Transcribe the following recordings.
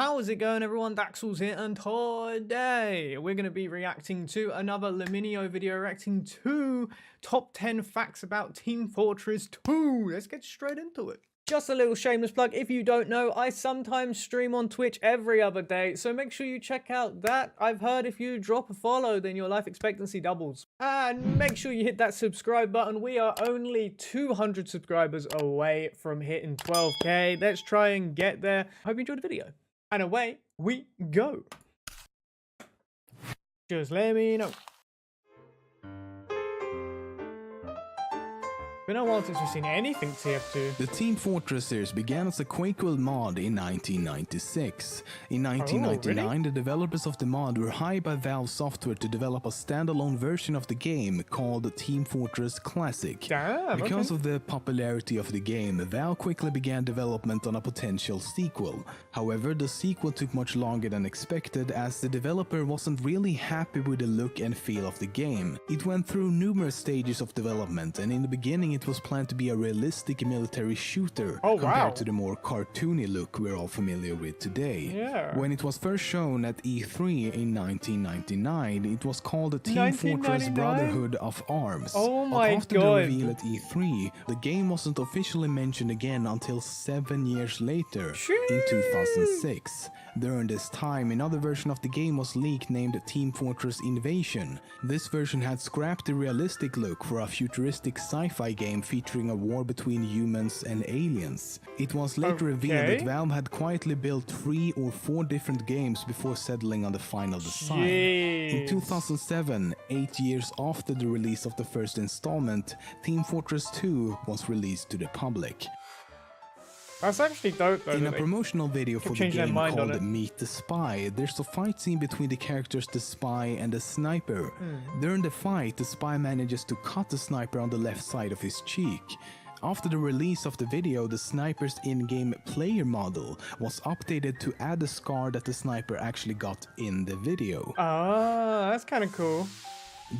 How is it going, everyone? Daxellz here, and today we're going to be reacting to another LEMMiNO video, reacting to top 10 facts about Team Fortress 2. Let's get straight into it. Just a little shameless plug, if you don't know, I sometimes stream on Twitch every other day, so make sure you check out that. I've heard if you drop a follow, then your life expectancy doubles. And make sure you hit that subscribe button. We are only 200 subscribers away from hitting 12k. Let's try and get there. Hope you enjoyed the video. And away we go. Just let me know. It's been a while since we've seen anything TF2. The Team Fortress series began as a Quakeworld mod in 1996. In 1999, really? the developers of the mod were hired by Valve Software to develop a standalone version of the game called Team Fortress Classic. Damn, because okay. of the popularity of the game, Valve quickly began development on a potential sequel. However, the sequel took much longer than expected as the developer wasn't really happy with the look and feel of the game. It went through numerous stages of development, and in the beginning it was planned to be a realistic military shooter compared to the more cartoony look we're all familiar with today. Yeah. When it was first shown at E3 in 1999, it was called the Team Fortress Brotherhood of Arms. Oh but my after God. the reveal at E3, the game wasn't officially mentioned again until 7 years later, in 2006. During this time, another version of the game was leaked named Team Fortress Invasion. This version had scrapped the realistic look for a futuristic sci-fi game featuring a war between humans and aliens. It was later revealed that Valve had quietly built 3 or 4 different games before settling on the final design. In 2007, 8 years after the release of the first installment, Team Fortress 2 was released to the public. That's actually dope though. In a promotional video for the game called Meet the Spy, there's a fight scene between the characters the spy and the sniper. During the fight, the spy manages to cut the sniper on the left side of his cheek. After the release of the video, the sniper's in-game player model was updated to add the scar that the sniper actually got in the video. Ah, that's kind of cool.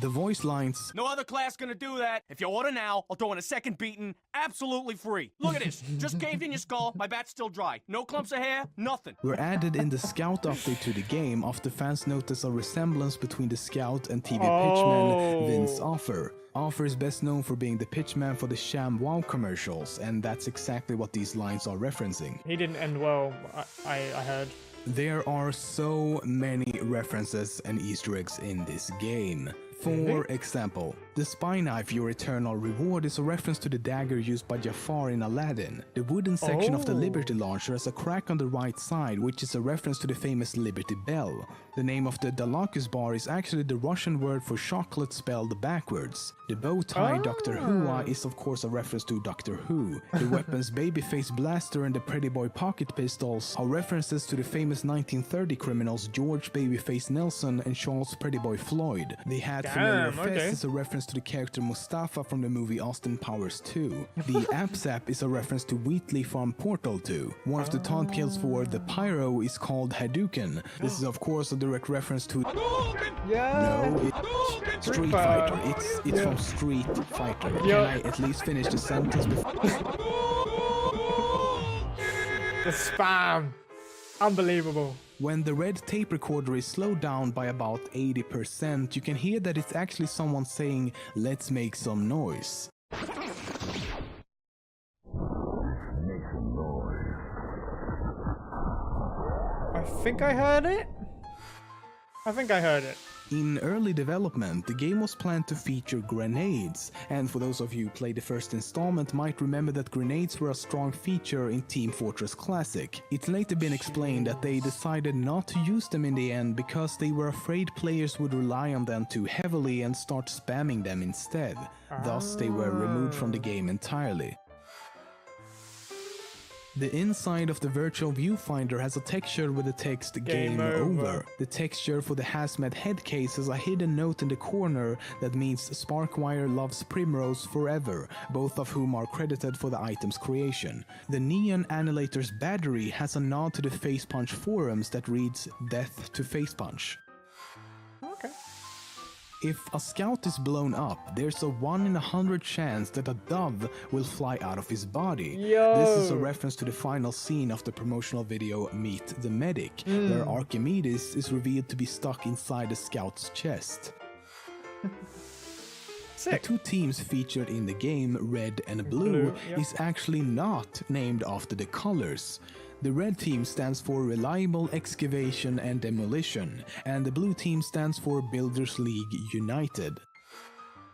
The voice lines, "No other class gonna do that. If you order now, I'll throw in a second beating, absolutely free. Look at this, just caved in your skull, my bat's still dry. No clumps of hair, nothing." Were added in the Scout update to the game after fans noticed a resemblance between the Scout and TV pitchman Vince Offer. Offer is best known for being the pitchman for the Sham Wow commercials, and that's exactly what these lines are referencing. He didn't end well, I heard. There are so many references and Easter eggs in this game. For example, the spy knife, your eternal reward, is a reference to the dagger used by Jafar in Aladdin. The wooden section of the Liberty launcher has a crack on the right side, which is a reference to the famous Liberty Bell. The name of the Dalacus bar is actually the Russian word for chocolate spelled backwards. The bow tie Dr. Who is of course a reference to Doctor Who. The weapons Babyface Blaster and the Pretty Boy pocket pistols are references to the famous 1930 criminals George Babyface Nelson and Charles Pretty Boy Floyd. The hat familiar fez is a reference to the character Mustafa from the movie Austin Powers 2. The AppSap is a reference to Wheatley from Portal 2. One of the taunt kills for the Pyro is called Hadouken. This is of course a direct reference to No, it's Street Fighter. It's from Street Fighter. Can I at least finish the sentence before? The spam. Unbelievable. When the red tape recorder is slowed down by about 80%, you can hear that it's actually someone saying, "Let's make some noise." I think I heard it. In early development, the game was planned to feature grenades, and for those of you who played the first installment might remember that grenades were a strong feature in Team Fortress Classic. It's later been explained that they decided not to use them in the end because they were afraid players would rely on them too heavily and start spamming them instead. Thus, they were removed from the game entirely. The inside of the virtual viewfinder has a texture with the text Game Over. The texture for the hazmat head case has a hidden note in the corner that means Sparkwire loves Primrose forever, both of whom are credited for the item's creation. The Neon Annihilator's battery has a nod to the Face Punch forums that reads "Death to Face Punch." Okay. If a scout is blown up, there's a 1 in 100 chance that a dove will fly out of his body. This is a reference to the final scene of the promotional video Meet the Medic, where Archimedes is revealed to be stuck inside the scout's chest. Sick. The two teams featured in the game, Red and Blue, is actually not named after the colors. The red team stands for Reliable Excavation and Demolition, and the blue team stands for Builders League United.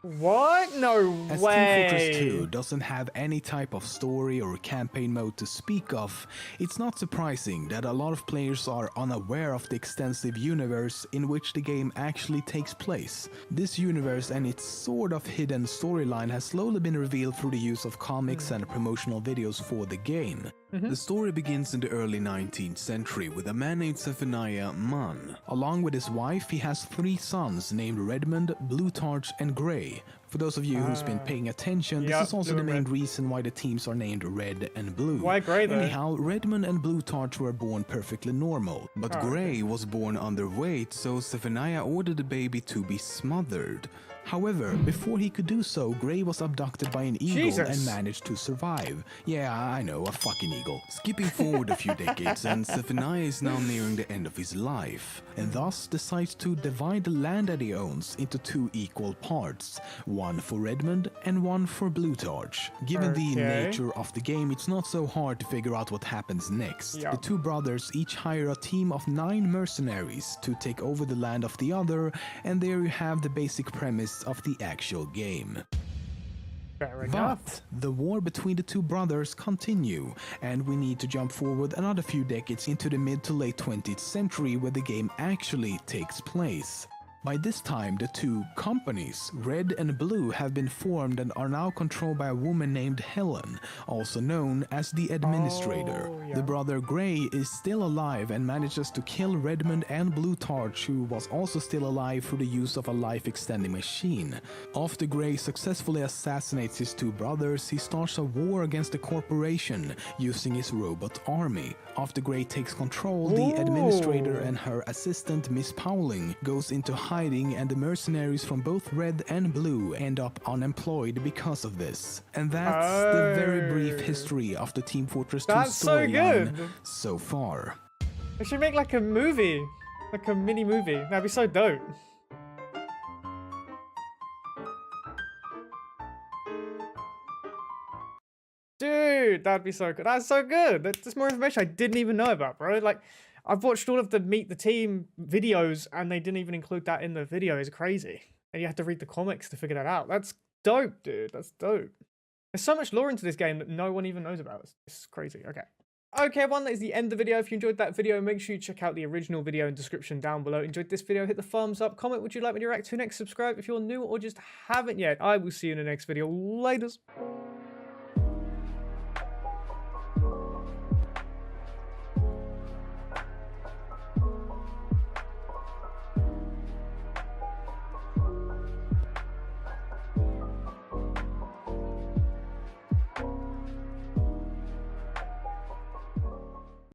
What? No As way. Team Fortress 2 doesn't have any type of story or campaign mode to speak of, it's not surprising that a lot of players are unaware of the extensive universe in which the game actually takes place. This universe and its sort of hidden storyline has slowly been revealed through the use of comics and promotional videos for the game. The story begins in the early 19th century with a man named Zephaniah Munn. Along with his wife, he has 3 sons named Redmond, Bluetarch, and Grey. For those of you who's been paying attention, this is also the main reason why the teams are named Red and Blue. Why Grey though? Anyhow, Redmond and Bluetarch were born perfectly normal, but Grey was born underweight, so Zephaniah ordered the baby to be smothered. However, before he could do so, Grey was abducted by an eagle and managed to survive. Yeah, I know, a fucking eagle. Skipping forward a few decades, and Zephaniah is now nearing the end of his life, and thus decides to divide the land that he owns into 2 equal parts, one for Redmond and one for Bluetarch. Given the nature of the game, it's not so hard to figure out what happens next. The 2 brothers each hire a team of 9 mercenaries to take over the land of the other, and there you have the basic premise of the actual game. Fair enough. But the war between the 2 brothers continue, and we need to jump forward another few decades into the mid to late 20th century where the game actually takes place. By this time, the 2 companies, Red and Blue, have been formed and are now controlled by a woman named Helen, also known as the Administrator. The brother Grey is still alive and manages to kill Redmond and Bluetarch, who was also still alive through the use of a life-extending machine. After Grey successfully assassinates his 2 brothers, he starts a war against the corporation using his robot army. After Grey takes control, the Administrator and her assistant Miss Powling goes into hiding, and the mercenaries from both Red and Blue end up unemployed because of this. And that's the very brief history of the Team Fortress 2 storyline so far. They should make like a movie, like a mini movie. That'd be so dope. Dude, that'd be so good. That's so good. That's more information I didn't even know about, bro. Like, I've watched all of the Meet the Team videos and they didn't even include that in the video. It's crazy. And you have to read the comics to figure that out. That's dope, dude. That's dope. There's so much lore into this game that no one even knows about. It's crazy. Okay. Okay, everyone, that is the end of the video. If you enjoyed that video, make sure you check out the original video in the description down below. Enjoyed this video, hit the thumbs up, comment what you'd like me to react to next, subscribe if you're new or just haven't yet. I will see you in the next video. Laters.